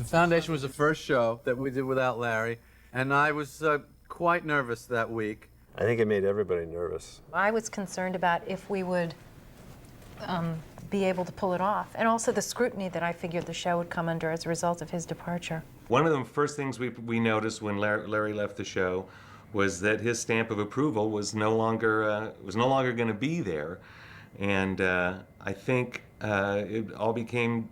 Foundation was the first show that we did without Larry, and I was quite nervous that week. I think it made everybody nervous. I was concerned about if we would be able to pull it off, and also the scrutiny that I figured the show would come under as a result of his departure. One of the first things we noticed when Larry left the show was that his stamp of approval was no longer going to be there, and I think it all became.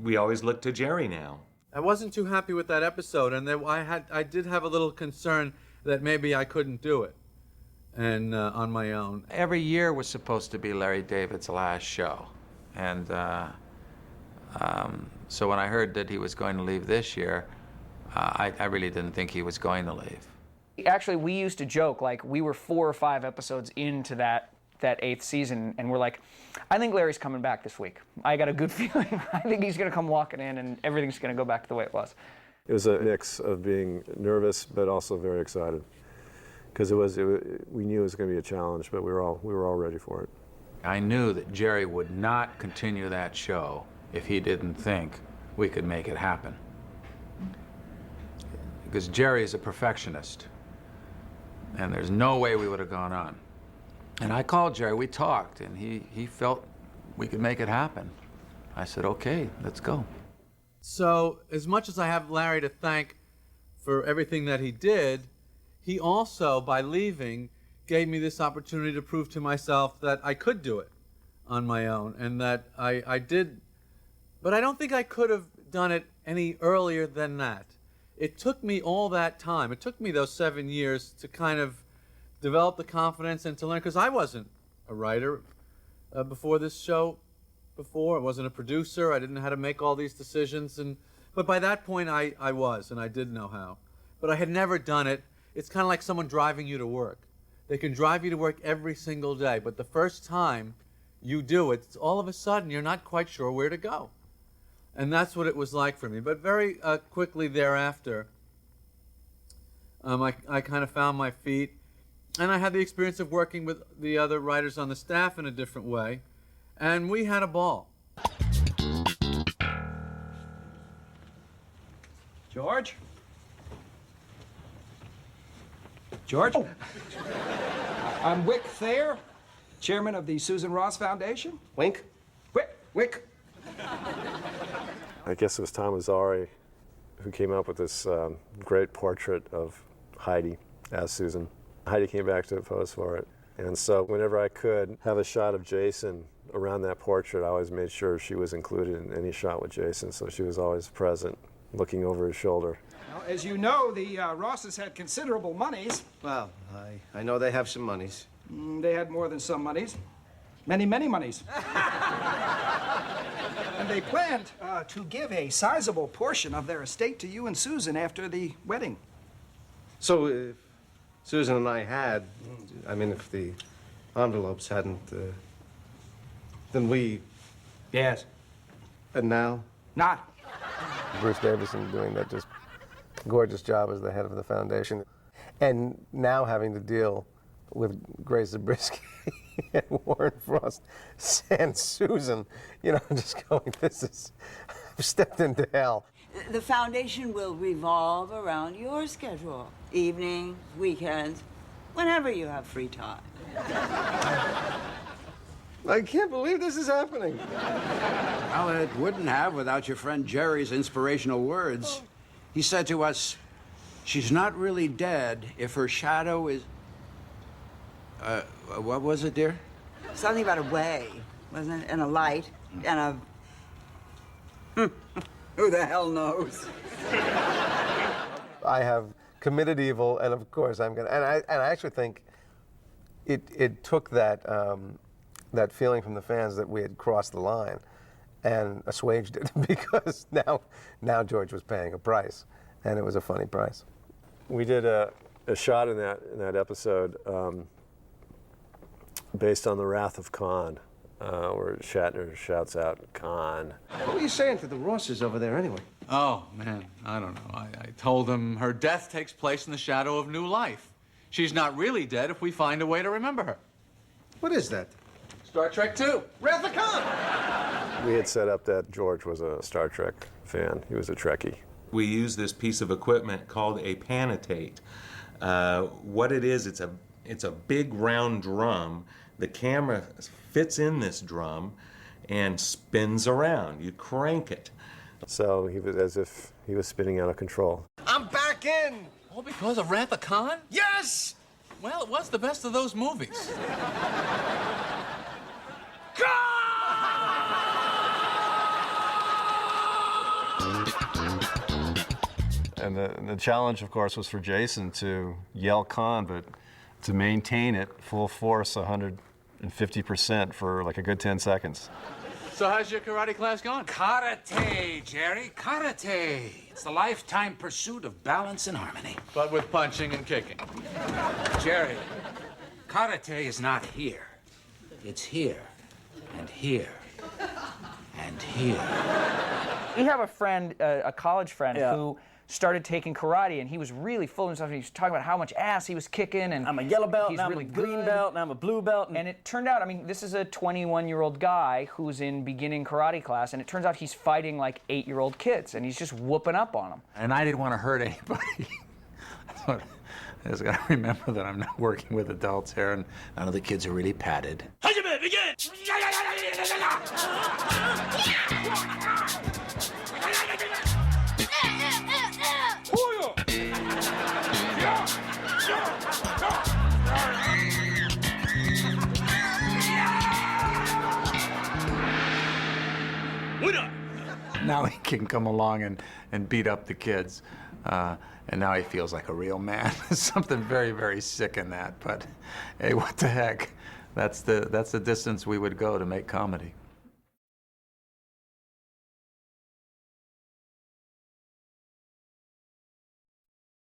We always look to Jerry now. I wasn't too happy with that episode, and then I did have a little concern that maybe I couldn't do it, and on my own. Every year was supposed to be Larry David's last show, and so when I heard that he was going to leave this year, I really didn't think he was going to leave. Actually, we used to joke, like, we were 4 or 5 episodes into that 8th season, and we're like, I think Larry's coming back this week. I got a good feeling. I think he's going to come walking in, and everything's going to go back to the way it was. It was a mix of being nervous, but also very excited, because we knew it was going to be a challenge, but we were all ready for it. I knew that Jerry would not continue that show if he didn't think we could make it happen. Because Jerry is a perfectionist, and there's no way we would have gone on. And I called Jerry, we talked, and he felt we could make it happen. I said, okay, let's go. So as much as I have Larry to thank for everything that he did, he also, by leaving, gave me this opportunity to prove to myself that I could do it on my own, and that I did, but I don't think I could have done it any earlier than that. It took me all that time. It took me those 7 years to kind of develop the confidence and to learn, because I wasn't a writer before this show. I wasn't a producer. I didn't know how to make all these decisions, but by that point I was, and I did know how. But I had never done it. It's kind of like someone driving you to work. They can drive you to work every single day, but the first time you do it, all of a sudden you're not quite sure where to go. And that's what it was like for me. But very quickly thereafter, I kind of found my feet, and I had the experience of working with the other writers on the staff in a different way, and we had a ball. George? George? Oh. I'm Wick Thayer, chairman of the Susan Ross Foundation. Wink? Wick. I guess it was Tom Azzari who came up with this great portrait of Heidi as Susan. Heidi came back to pose for it. And so whenever I could have a shot of Jason around that portrait, I always made sure she was included in any shot with Jason, so she was always present, looking over his shoulder. Well, as you know, the Rosses had considerable monies. Well, I know they have some monies. They had more than some monies. Many, many monies. And they planned to give a sizable portion of their estate to you and Susan after the wedding. So if Susan and I had, I mean, if the envelopes hadn't, then we... Yes. And now? Not. Bruce Davison doing that just gorgeous job as the head of the foundation. And now having to deal with Grace Zabriskie and Warren Frost and Susan, you know, just going, I've stepped into hell. The foundation will revolve around your schedule. Evenings, weekends, whenever you have free time. I can't believe this is happening. Well, it wouldn't have without your friend Jerry's inspirational words. He said to us, she's not really dead if her shadow is... what was it, dear? Something about a way, wasn't it? And a light, and a... Who the hell knows? I have committed evil, and of course I'm gonna. And I actually think it took that that feeling from the fans that we had crossed the line, and assuaged it because now George was paying a price, and it was a funny price. We did a shot in that episode based on the Wrath of Khan, where Shatner shouts out, "Khan." What were you saying to the Rosses over there anyway? Oh, man, I don't know. I told them her death takes place in the shadow of new life. She's not really dead if we find a way to remember her. What is that? Star Trek II. Wrath of Khan! We had set up that George was a Star Trek fan. He was a Trekkie. We use this piece of equipment called a panitate. What it is, it's a big round drum. The camera fits in this drum and spins around. You crank it. So he was as if he was spinning out of control. I'm back in! All because of Wrath of Khan? Yes! Well, it was the best of those movies. And the challenge, of course, was for Jason to yell Khan, but to maintain it full force, 150% for like a good 10 seconds. So how's your karate class going? Karate, Jerry, karate. It's the lifetime pursuit of balance and harmony. But with punching and kicking. Jerry, karate is not here. It's here, and here, and here. We have a friend, a college friend, who started taking karate, and he was really full of himself. He was talking about how much ass he was kicking, and I'm a yellow belt, he's now really I'm a green good. belt, now I'm a blue belt. And it turned out, I mean, this is a 21-year-old guy who's in beginning karate class, and it turns out he's fighting like 8-year-old kids, and he's just whooping up on them. And I didn't want to hurt anybody. I just got to remember that I'm not working with adults here, and none of the kids are really padded. Hajime, begin! Now he can come along and beat up the kids. And now he feels like a real man. There's something very, very sick in that. But hey, what the heck? That's the distance we would go to make comedy.